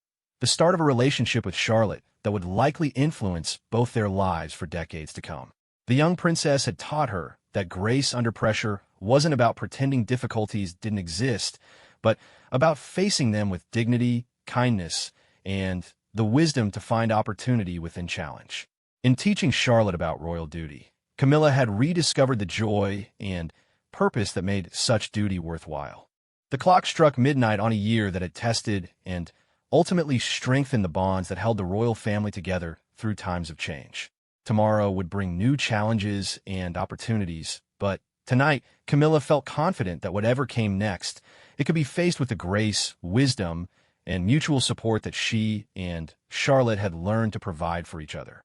the start of a relationship with Charlotte that would likely influence both their lives for decades to come. The young princess had taught her that grace under pressure wasn't about pretending difficulties didn't exist, but about facing them with dignity, kindness, and the wisdom to find opportunity within challenge. In teaching Charlotte about royal duty, Camilla had rediscovered the joy and purpose that made such duty worthwhile. The clock struck midnight on a year that had tested and ultimately strengthened the bonds that held the royal family together through times of change. Tomorrow would bring new challenges and opportunities, but tonight, Camilla felt confident that whatever came next, it could be faced with the grace, wisdom, and mutual support that she and Charlotte had learned to provide for each other.